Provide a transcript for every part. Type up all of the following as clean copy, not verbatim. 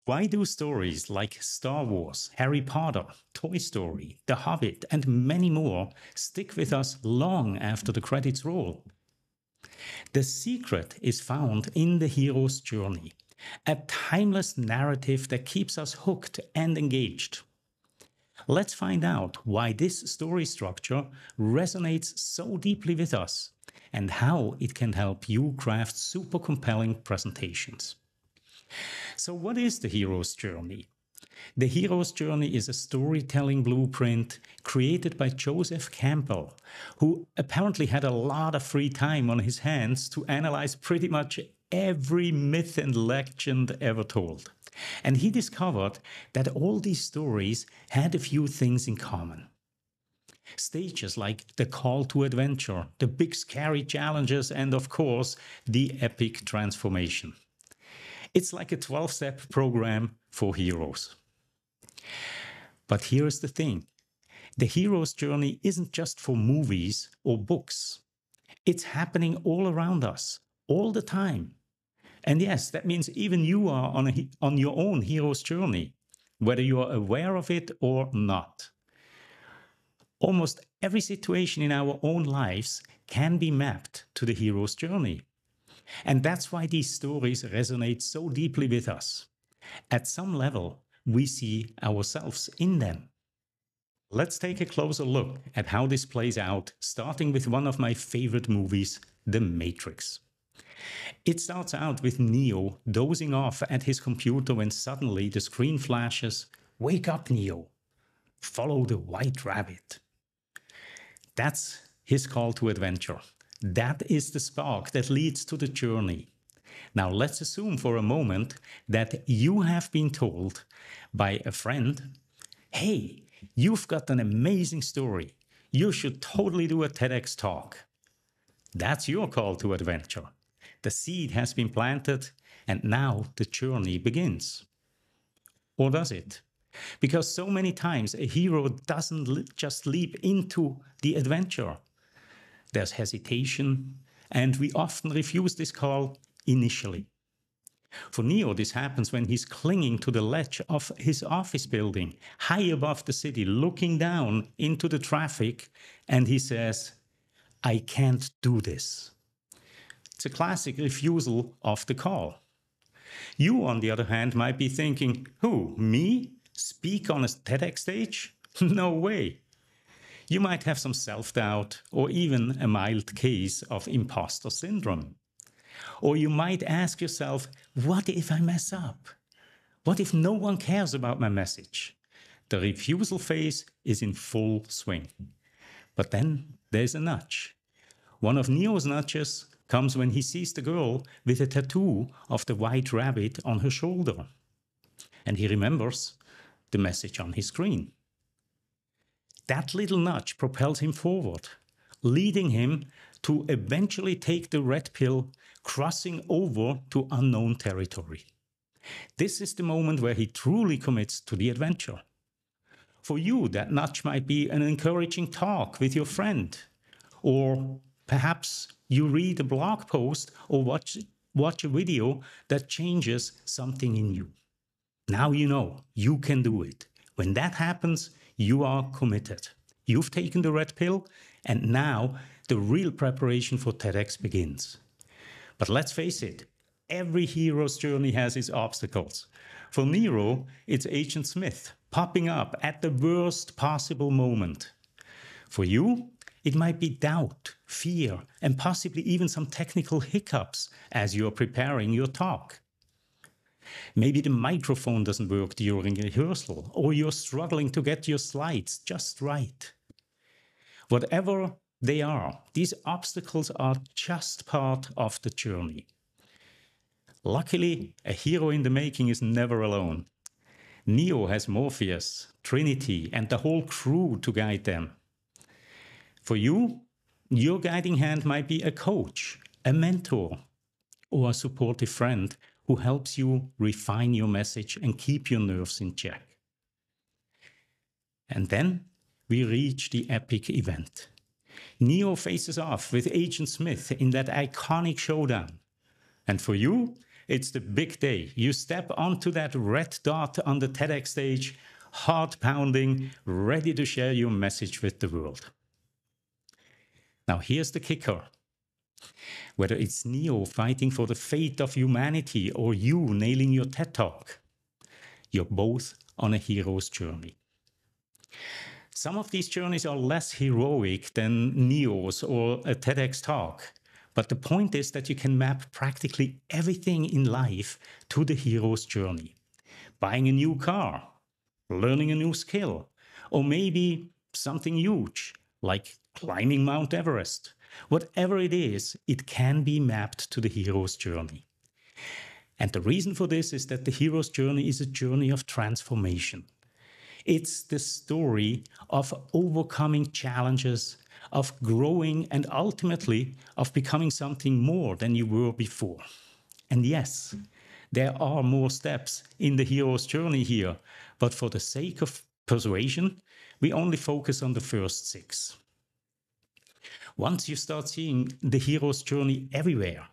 Why do stories like Star Wars, Harry Potter, Toy Story, The Hobbit, and many more stick with us long after the credits roll? The secret is found in the hero's journey, a timeless narrative that keeps us hooked and engaged. Let's find out why this story structure resonates so deeply with us and how it can help you craft super compelling presentations. So, what is the hero's journey? The hero's journey is a storytelling blueprint created by Joseph Campbell, who apparently had a lot of free time on his hands to analyze pretty much every myth and legend ever told. And he discovered that all these stories had a few things in common. Stages like the call to adventure, the big scary challenges, and of course, the epic transformation. It's like a 12-step program for heroes. But here's the thing. The hero's journey isn't just for movies or books. It's happening all around us, all the time. And yes, that means even you are on your own hero's journey, whether you are aware of it or not. Almost every situation in our own lives can be mapped to the hero's journey. And that's why these stories resonate so deeply with us. At some level, we see ourselves in them. Let's take a closer look at how this plays out, starting with one of my favorite movies, The Matrix. It starts out with Neo dozing off at his computer when suddenly the screen flashes, "Wake up, Neo. Follow the white rabbit." That's his call to adventure. That is the spark that leads to the journey. Now let's assume for a moment that you have been told by a friend, "Hey, you've got an amazing story. You should totally do a TEDx talk." That's your call to adventure. The seed has been planted and now the journey begins. Or does it? Because so many times a hero doesn't just leap into the adventure. There's hesitation, and we often refuse this call initially. For Neo, this happens when he's clinging to the ledge of his office building, high above the city, looking down into the traffic, and he says, "I can't do this." It's a classic refusal of the call. You, on the other hand, might be thinking, "Who, me? Speak on a TEDx stage? No way." You might have some self-doubt or even a mild case of imposter syndrome. Or you might ask yourself, what if I mess up? What if no one cares about my message? The refusal phase is in full swing. But then there's a nudge. One of Neo's nudges comes when he sees the girl with a tattoo of the white rabbit on her shoulder. And he remembers the message on his screen. That little nudge propels him forward, leading him to eventually take the red pill, crossing over to unknown territory. This is the moment where he truly commits to the adventure. For you, that nudge might be an encouraging talk with your friend, or perhaps you read a blog post or watch a video that changes something in you. Now you know you can do it. When that happens, you are committed. You've taken the red pill, and now the real preparation for TEDx begins. But let's face it, every hero's journey has its obstacles. For Nero, it's Agent Smith popping up at the worst possible moment. For you, it might be doubt, fear, and possibly even some technical hiccups as you're preparing your talk. Maybe the microphone doesn't work during rehearsal, or you're struggling to get your slides just right. Whatever they are, these obstacles are just part of the journey. Luckily, a hero in the making is never alone. Neo has Morpheus, Trinity, and the whole crew to guide them. For you, your guiding hand might be a coach, a mentor, or a supportive friend who helps you refine your message and keep your nerves in check. And then we reach the epic event. Neo faces off with Agent Smith in that iconic showdown. And for you, It's the big day. You step onto that red dot on the TEDx stage, heart pounding, ready to share your message with the world. Now, here's the kicker. Whether it's Neo fighting for the fate of humanity or you nailing your TED Talk, you're both on a hero's journey. Some of these journeys are less heroic than Neo's or a TEDx talk. But the point is that you can map practically everything in life to the hero's journey. Buying a new car, learning a new skill, or maybe something huge like climbing Mount Everest. Whatever it is, it can be mapped to the hero's journey. And the reason for this is that the hero's journey is a journey of transformation. It's the story of overcoming challenges, of growing, and ultimately of becoming something more than you were before. And yes, there are more steps in the hero's journey here, but for the sake of persuasion, we only focus on the first 6. Once you start seeing the hero's journey everywhere,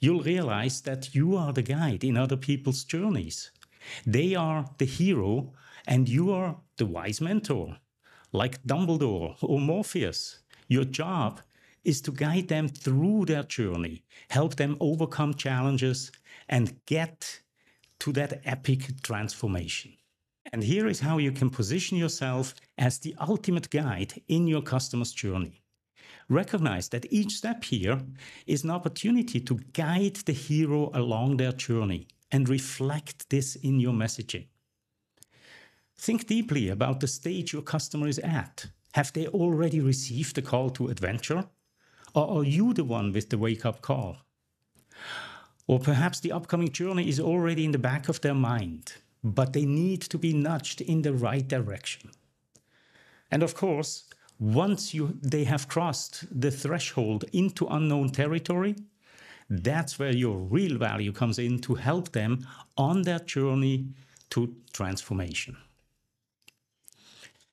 you'll realize that you are the guide in other people's journeys. They are the hero and you are the wise mentor, like Dumbledore or Morpheus. Your job is to guide them through their journey, help them overcome challenges, and get to that epic transformation. And here is how you can position yourself as the ultimate guide in your customer's journey. Recognize that each step here is an opportunity to guide the hero along their journey and reflect this in your messaging. Think deeply about the stage your customer is at. Have they already received the call to adventure? Or are you the one with the wake-up call? Or perhaps the upcoming journey is already in the back of their mind, but they need to be nudged in the right direction. And of course, once they have crossed the threshold into unknown territory, that's where your real value comes in to help them on their journey to transformation.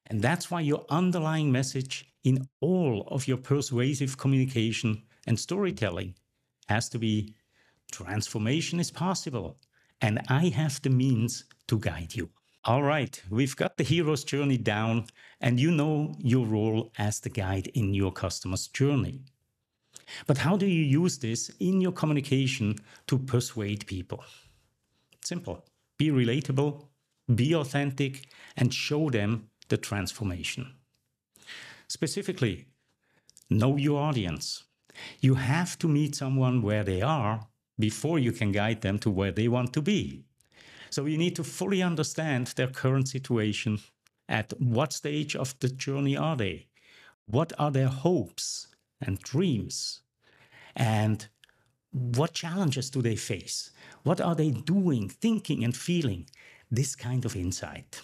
And that's why your underlying message in all of your persuasive communication and storytelling has to be transformation is possible, and I have the means to guide you. All right, we've got the hero's journey down, and you know your role as the guide in your customer's journey. But how do you use this in your communication to persuade people? Simple. Be relatable, be authentic, and show them the transformation. Specifically, know your audience. You have to meet someone where they are before you can guide them to where they want to be. So you need to fully understand their current situation. At what stage of the journey are they? What are their hopes and dreams? And what challenges do they face? What are they doing, thinking, and feeling? This kind of insight.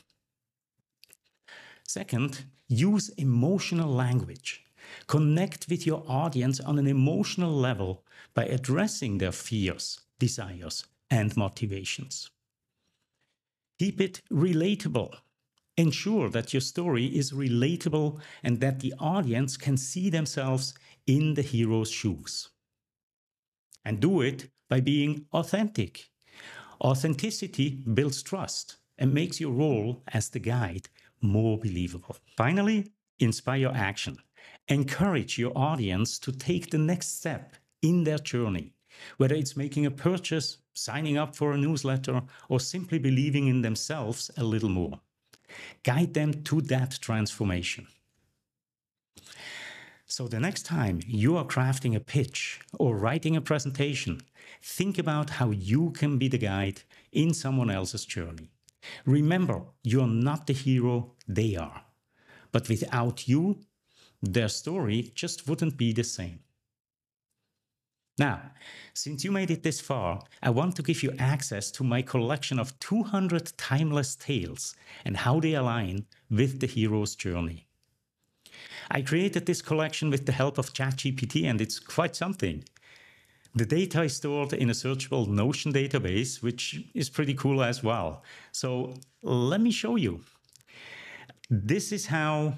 Second, use emotional language. Connect with your audience on an emotional level by addressing their fears, desires, and motivations. Keep it relatable. Ensure that your story is relatable and that the audience can see themselves in the hero's shoes. And do it by being authentic. Authenticity builds trust and makes your role as the guide more believable. Finally, inspire action. Encourage your audience to take the next step in their journey, whether it's making a purchase, signing up for a newsletter, or simply believing in themselves a little more. Guide them to that transformation. So the next time you are crafting a pitch or writing a presentation, think about how you can be the guide in someone else's journey. Remember, you're not the hero, they are. But without you, their story just wouldn't be the same. Now, since you made it this far, I want to give you access to my collection of 200 timeless tales and how they align with the hero's journey. I created this collection with the help of ChatGPT, and it's quite something. The data is stored in a searchable Notion database, which is pretty cool as well. So let me show you. This is how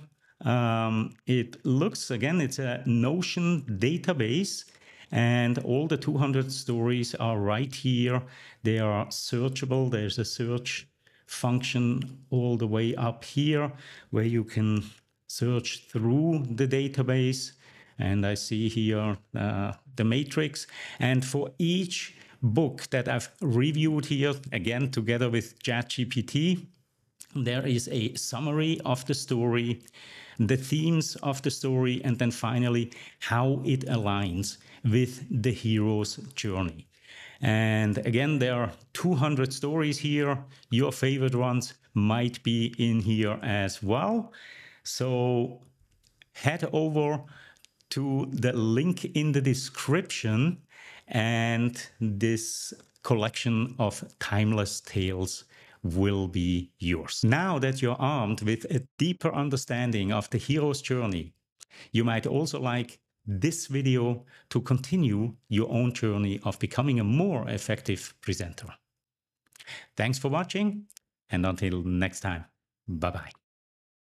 it looks. Again, it's a Notion database, And all the 200 stories are right here. They are searchable. There's a search function all the way up here where you can search through the database. And I see here the matrix. And for each book that I've reviewed here, again, together with ChatGPT, there is a summary of the story, the themes of the story, and then finally how it aligns with the hero's journey. And again, there are 200 stories here. Your favorite ones might be in here as well. So head over to the link in the description, and this collection of timeless tales will be yours. Now that you're armed with a deeper understanding of the hero's journey, you might also like this video to continue your own journey of becoming a more effective presenter. Thanks for watching, and until next time, bye-bye.